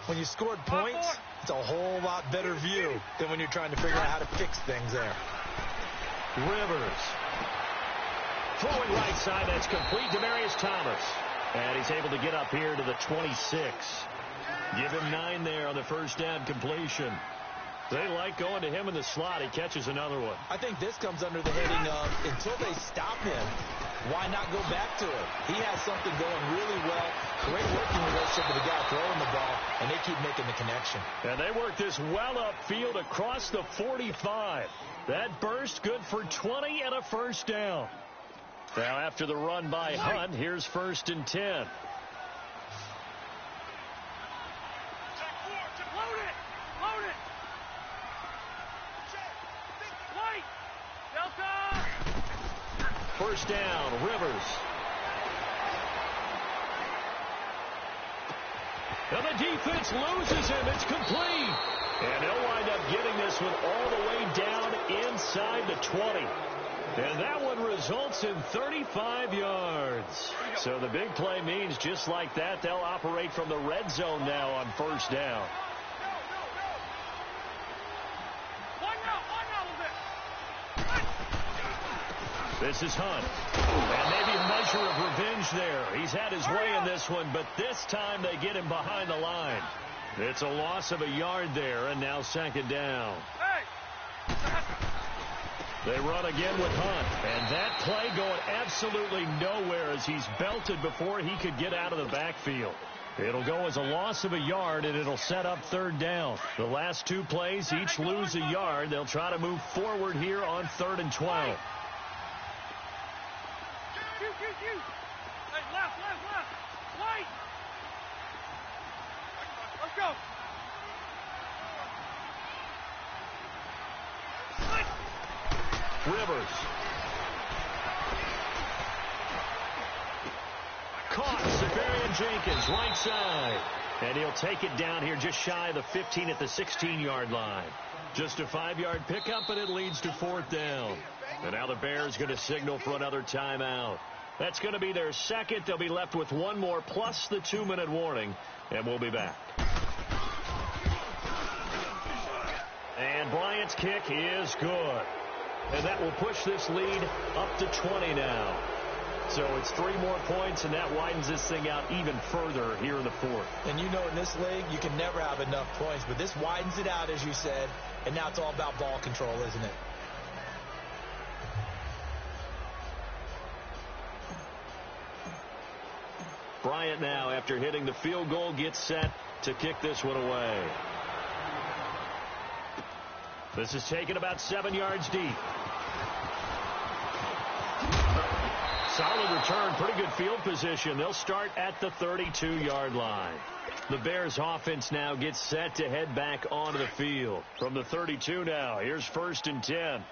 When you scored points, it's a whole lot better view than when you're trying to figure out how to fix things there. Rivers. Throwing right side, that's complete. Demaryius Thomas. And he's able to get up here to the 26. Give him 9 there on the first down completion. They like going to him in the slot. He catches another one. I think this comes under the heading of until they stop him, why not go back to it? He has something going really well. Great working relationship with the guy throwing the ball, and they keep making the connection. And they work this well upfield across the 45. That burst good for 20 and a first down. Now after the run by Hunt, here's 1st and 10. Load it! Load it! White! Delta! First down, Rivers. And the defense loses him. It's complete. And they'll wind up getting this one all the way down inside the 20. And that one results in 35 yards. So the big play means just like that, they'll operate from the red zone now on first down. This is Hunt. And maybe a measure of revenge there. He's had his way in this one, but this time they get him behind the line. It's a loss of a yard there, and now 2nd down. They run again with Hunt, and that play going absolutely nowhere as he's belted before he could get out of the backfield. It'll go as a loss of a yard, and it'll set up 3rd down. The last 2 plays each lose a yard. They'll try to move forward here on 3rd and 12. Hey, left. White! Let's go! Rivers. Caught. Severian Jenkins, right side. And he'll take it down here just shy of the 15 at the 16-yard line. Just a 5-yard pickup, and it leads to 4th down. And now the Bears going to signal for another timeout. That's going to be their second. They'll be left with 1 more plus the 2-minute warning, and we'll be back. And Bryant's kick is good. And that will push this lead up to 20 now. So it's 3 more points, and that widens this thing out even further here in the 4th. And you know in this league, you can never have enough points, but this widens it out, as you said, and now it's all about ball control, isn't it? Bryant now, after hitting the field goal, gets set to kick this one away. This is taken about 7 yards deep. Solid return, pretty good field position. They'll start at the 32-yard line. The Bears offense now gets set to head back onto the field. From the 32 now, here's 1st and 10.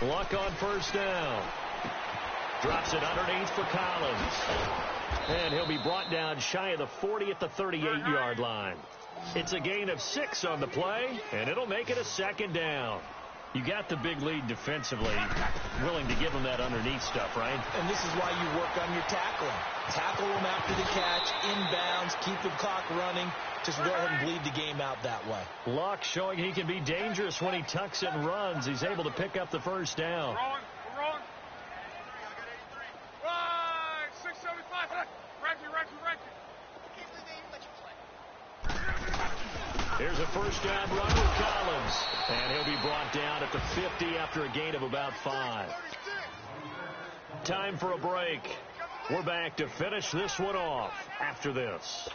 Luck on first down. Drops it underneath for Collins. And he'll be brought down shy of the 40 at the 38-yard line. It's a gain of 6 on the play, and it'll make it a 2nd down. You got the big lead defensively, willing to give them that underneath stuff, right? And this is why you work on your tackling. Tackle them after the catch, inbounds, keep the clock running. Just go ahead and bleed the game out that way. Luck showing he can be dangerous when he tucks it and runs. He's able to pick up the first down. We're on. Right, 675. Reggie. Here's a first down run with Collins. And he'll be brought down at the 50 after a gain of about 5. Time for a break. We're back to finish this one off after this.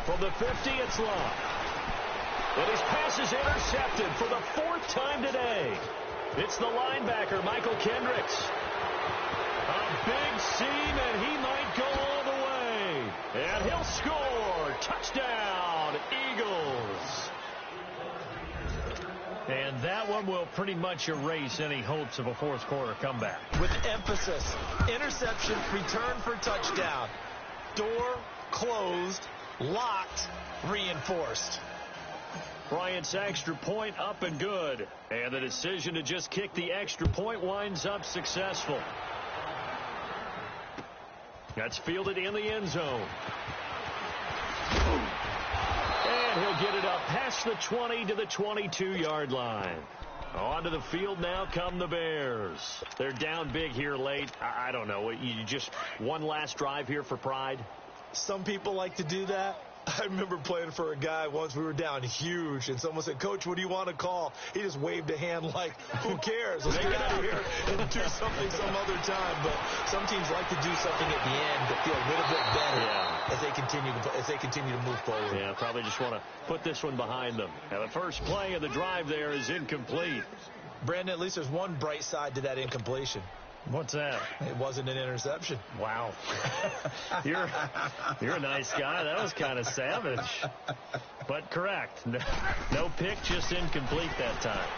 From the 50, it's Luck. And his pass is intercepted for the 4th time today. It's the linebacker, Michael Kendricks. A big seam, and he might go all the way. And he'll score. Touchdown, Eagles. And that one will pretty much erase any hopes of a 4th quarter comeback. With emphasis, interception, return for touchdown. Door closed, locked, reinforced. Bryant's extra point up and good. And the decision to just kick the extra point winds up successful. That's fielded in the end zone. And he'll get it up past the 20 to the 22-yard line. Onto the field now come the Bears. They're down big here late. I don't know. You just one last drive here for pride? Some people like to do that. I remember playing for a guy once. We were down huge, and someone said, "Coach, what do you want to call?" He just waved a hand like, who cares? Let's get out of here and do something some other time. But some teams like to do something at the end to feel a little bit better as they continue to move forward. Yeah, probably just want to put this one behind them. Now, the first play of the drive there is incomplete. Brandon, at least there's one bright side to that incompletion. What's that? It wasn't an interception. Wow. You're a nice guy. That was kind of savage. But correct. No pick, just incomplete that time.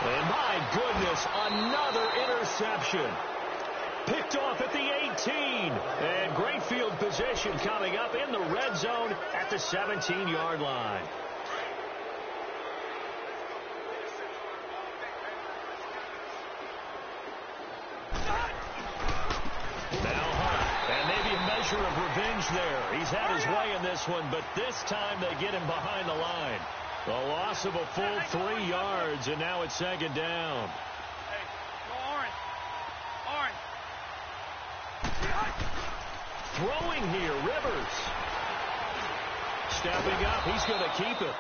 And my goodness, another interception. Picked off at the 18. And great field position coming up in the red zone at the 17-yard line. Of revenge there. He's had his way in this one, but this time they get him behind the line. The loss of a full 3 yards, and now it's second down. Hey, go orange. Orange. Throwing here, Rivers. Stepping up, he's going to keep it.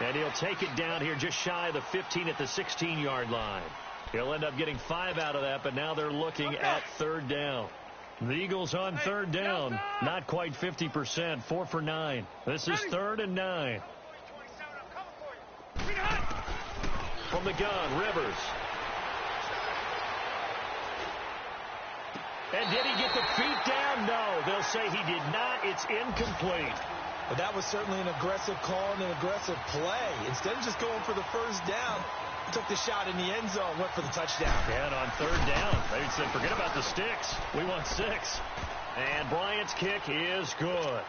And he'll take it down here just shy of the 15 at the 16-yard line. He'll end up getting 5 out of that, but now they're looking at third down. The Eagles on third down, not quite 50%, 4 for 9. This is 3rd and 9. From the gun, Rivers. And did he get the feet down? No, they'll say he did not. It's incomplete. But that was certainly an aggressive call and an aggressive play. Instead of just going for the first down, took the shot in the end zone, went for the touchdown. And on third down, they'd say, forget about the sticks. We want 6. And Bryant's kick is good.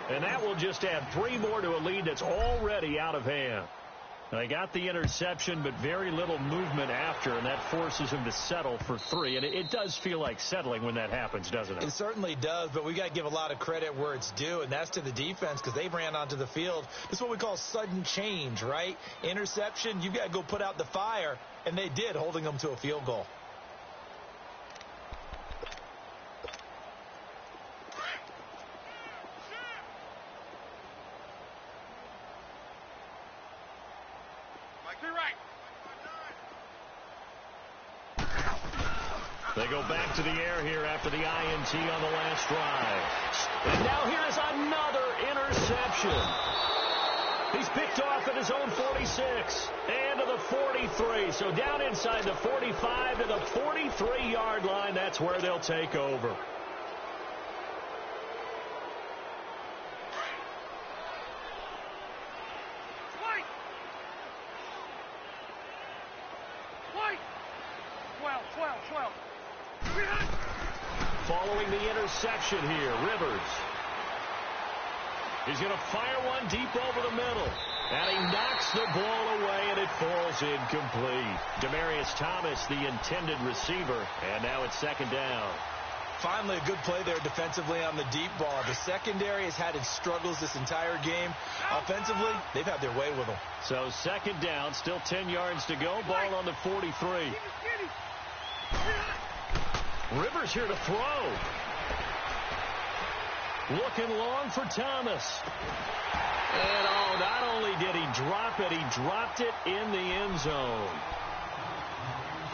And that will just add 3 more to a lead that's already out of hand. They got the interception, but very little movement after, and that forces him to settle for 3. And it does feel like settling when that happens, doesn't it? It certainly does, but we got to give a lot of credit where it's due, and that's to the defense because they ran onto the field. This is what we call sudden change, right? Interception, you got to go put out the fire, and they did, holding them to a field goal. They go back to the air here after the INT on the last drive. And now here's another interception. He's picked off at his own 46 and to the 43. So down inside the 45 to the 43-yard line. That's where they'll take over. Following the interception here, Rivers. He's going to fire one deep over the middle. And he knocks the ball away, and it falls incomplete. Demaryius Thomas, the intended receiver, and now it's second down. Finally, a good play there defensively on the deep ball. The secondary has had its struggles this entire game. Offensively, they've had their way with them. So second down, still 10 yards to go. Ball on the 43. Rivers here to throw. Looking long for Thomas. And, oh, not only did he drop it, he dropped it in the end zone.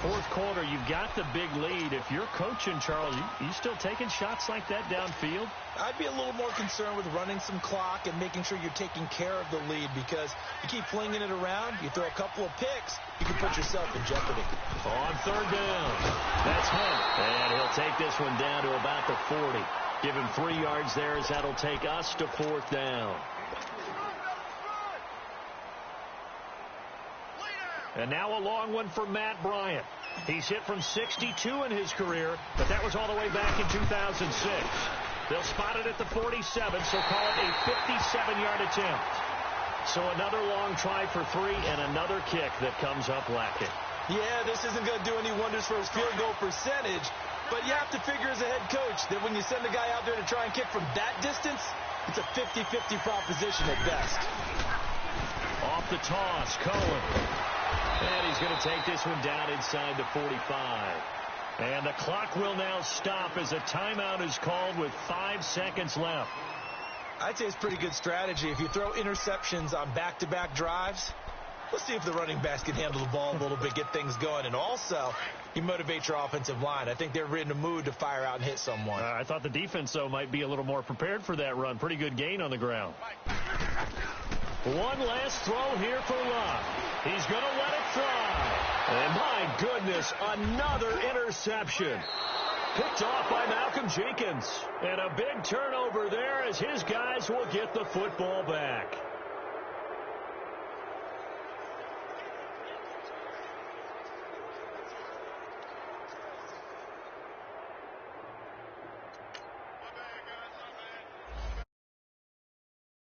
Fourth quarter, you've got the big lead. If you're coaching, Charles, you still taking shots like that downfield? I'd be a little more concerned with running some clock and making sure you're taking care of the lead, because you keep flinging it around, you throw a couple of picks, you can put yourself in jeopardy. On third down, that's Hunt. And he'll take this one down to about the 40. Give him 3 yards there, as that'll take us to fourth down. And now a long one for Matt Bryant. He's hit from 62 in his career, but that was all the way back in 2006. They'll spot it at the 47, so call it a 57-yard attempt. So another long try for 3 and another kick that comes up lacking. Yeah, this isn't going to do any wonders for his field goal percentage, But you have to figure as a head coach that when you send a guy out there to try and kick from that distance, it's a 50-50 proposition at best. Off the toss, Cohen. And he's going to take this one down inside the 45. And the clock will now stop as a timeout is called with 5 seconds left. I'd say it's pretty good strategy. If you throw interceptions on back-to-back drives, let's see if the running backs can handle the ball a little bit, get things going. And also, you motivate your offensive line. I think they're in the mood to fire out and hit someone. I thought the defense, though, might be a little more prepared for that run. Pretty good gain on the ground. One last throw here for Love. He's going to let it fly. And my goodness, another interception. Picked off by Malcolm Jenkins. And a big turnover there as his guys will get the football back.